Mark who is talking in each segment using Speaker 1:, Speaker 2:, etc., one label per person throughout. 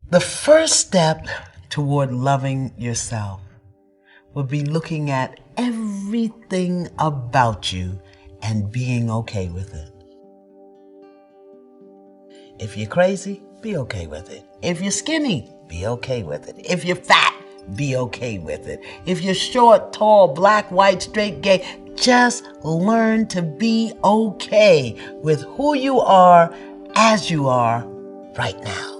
Speaker 1: The first step toward loving yourself would be looking at everything about you and being okay with it. If you're crazy, be okay with it. If you're skinny, be okay with it. If you're fat, be okay with it. If you're short, tall, black, white, straight, gay, just learn to be okay with who you are as you are right now.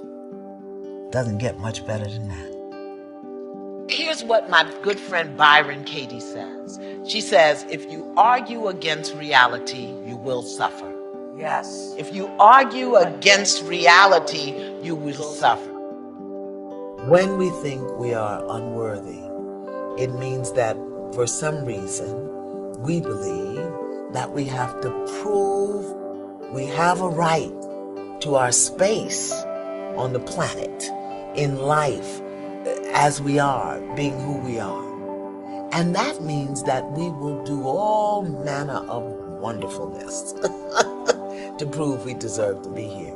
Speaker 1: Doesn't get much better than that. Here's what my good friend Byron Katie says. She says, if you argue against reality, you will suffer. Yes. If you argue against reality, you will suffer. When we think we are unworthy, it means that for some reason, we believe that we have to prove we have a right to our space on the planet, in life, as we are, being who we are. And that means that we will do all manner of wonderfulness to prove we deserve to be here.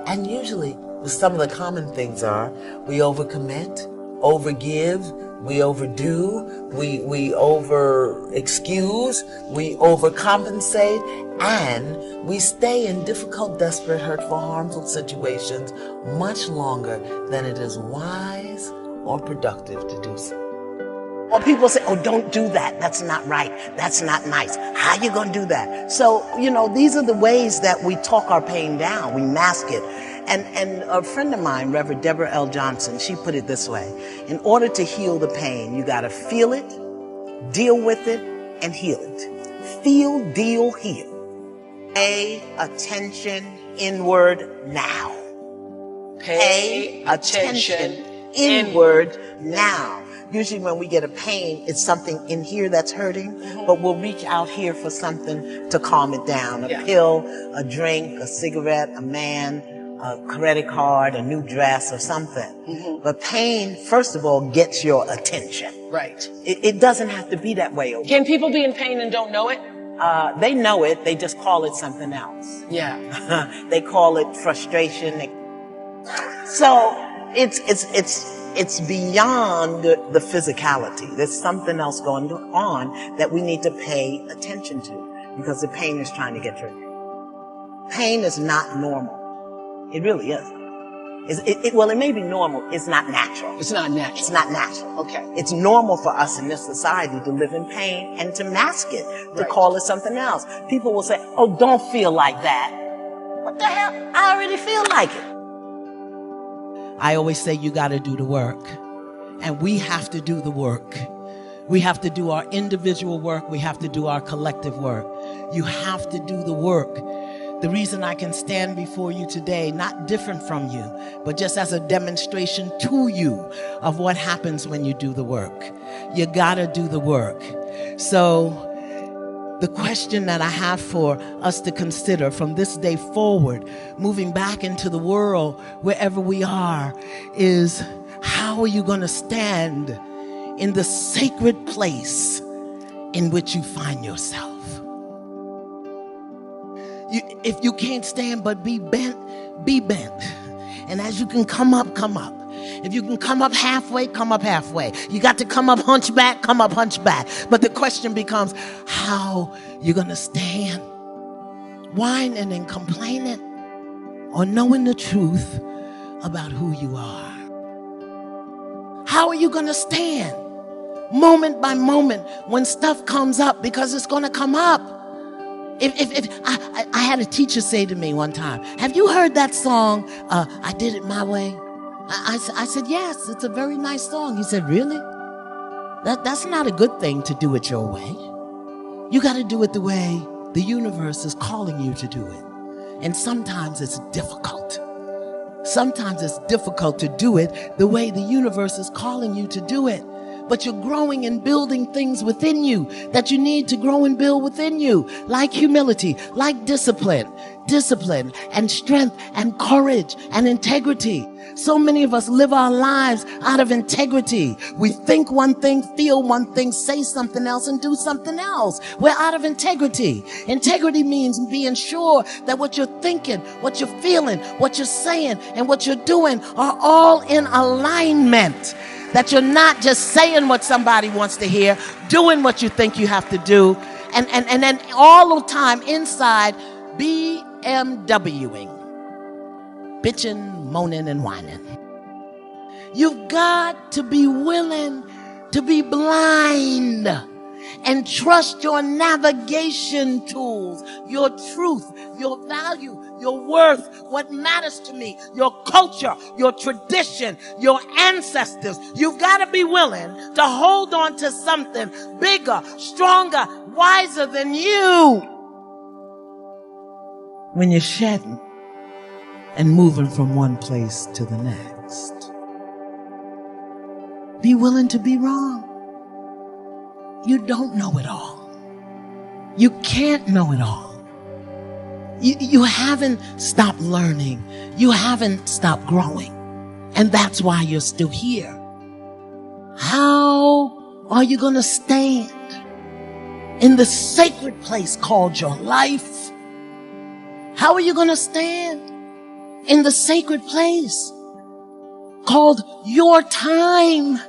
Speaker 1: And usually, some of the common things are we overcommit, overgive, we overdo, we over-excuse, we overcompensate, and we stay in difficult, desperate, hurtful, harmful situations much longer than it is wise or productive to do so. Or people say, oh, don't do that. That's not right. That's not nice. How you going to do that? So, these are the ways that we talk our pain down. We mask it. And a friend of mine, Reverend Deborah L. Johnson, she put it this way. In order to heal the pain, you got to feel it, deal with it, and heal it. Feel, deal, heal. Pay attention inward now. Pay attention inward now. Usually when we get a pain, it's something in here that's hurting, but we'll reach out here for something to calm it down. A pill, a drink, a cigarette, a man, a credit card, a new dress or something. But pain, first of all, gets your attention. Right. It doesn't have to be that way.
Speaker 2: Can people be in pain and don't know it?
Speaker 1: They know it. They just call it something else.
Speaker 2: Yeah.
Speaker 1: They call it frustration. So it's beyond the physicality. There's something else going on that we need to pay attention to because the pain is trying to get through. Pain is not normal. It really isn't. Well, it may be normal. It's not natural.
Speaker 2: It's not natural.
Speaker 1: It's not natural.
Speaker 2: Okay.
Speaker 1: It's normal for us in this society to live in pain and to mask it, to call it something else. People will say, oh, don't feel like that. What the hell? I already feel like it. I always say you got to do the work. And we have to do the work. We have to do our individual work. We have to do our collective work. You have to do the work. The reason I can stand before you today, not different from you, but just as a demonstration to you of what happens when you do the work. You got to do the work. So the question that I have for us to consider from this day forward, moving back into the world, wherever we are, is how are you going to stand in the sacred place in which you find yourself? If you can't stand but be bent, be bent. And as you can come up, come up. If you can come up halfway, come up halfway. You got to come up hunchback, come up hunchback. But the question becomes, how you going to stand? Whining and complaining or knowing the truth about who you are? How are you going to stand? Moment by moment when stuff comes up, because it's going to come up. I had a teacher say to me one time, have you heard that song, I Did It My Way? I said, yes, it's a very nice song. He said, really? That's not a good thing to do it your way. You got to do it the way the universe is calling you to do it. And sometimes it's difficult. Sometimes it's difficult to do it the way the universe is calling you to do it. but you're growing and building things within you that you need to grow and build within you, like humility, like discipline and strength and courage and integrity. So many of us live our lives out of integrity. We think one thing, feel one thing, say something else, and do something else. We're out of integrity. Integrity means being sure that what you're thinking, what you're feeling, what you're saying, and what you're doing are all in alignment. That you're not just saying what somebody wants to hear, doing what you think you have to do, and then all the time inside BMWing, bitching, moaning, and whining. You've got to be willing to be blind and trust your navigation tools, your truth, your value, your worth, what matters to me, your culture, your tradition, your ancestors. You've got to be willing to hold on to something bigger, stronger, wiser than you when you're shedding and moving from one place to the next. Be willing to be wrong. You don't know it all. You can't know it all. You haven't stopped learning. You haven't stopped growing. And that's why you're still here. How are you going to stand in the sacred place called your life? How are you going to stand in the sacred place called your time?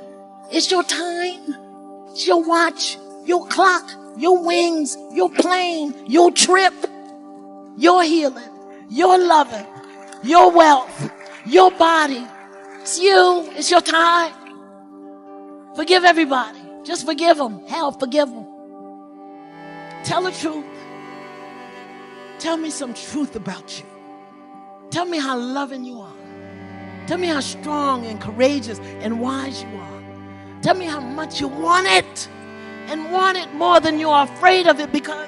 Speaker 1: It's your time. It's your watch, your clock, your wings, your plane, your trip, your healing, your loving, your wealth, your body. It's you. It's your time. Forgive everybody. Just forgive them. Hell, forgive them. Tell the truth. Tell me some truth about you. Tell me how loving you are. Tell me how strong and courageous and wise you are. Tell me how much you want it and want it more than you are afraid of it, because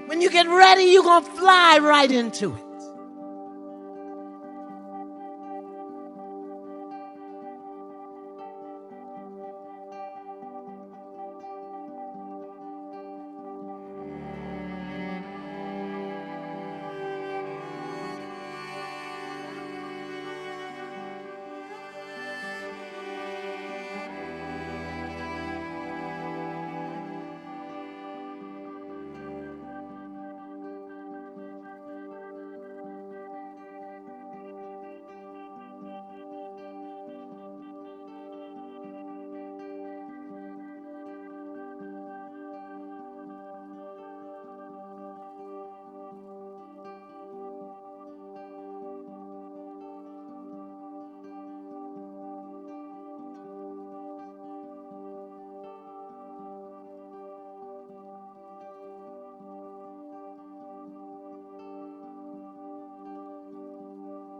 Speaker 1: when you get ready, you're going to fly right into it.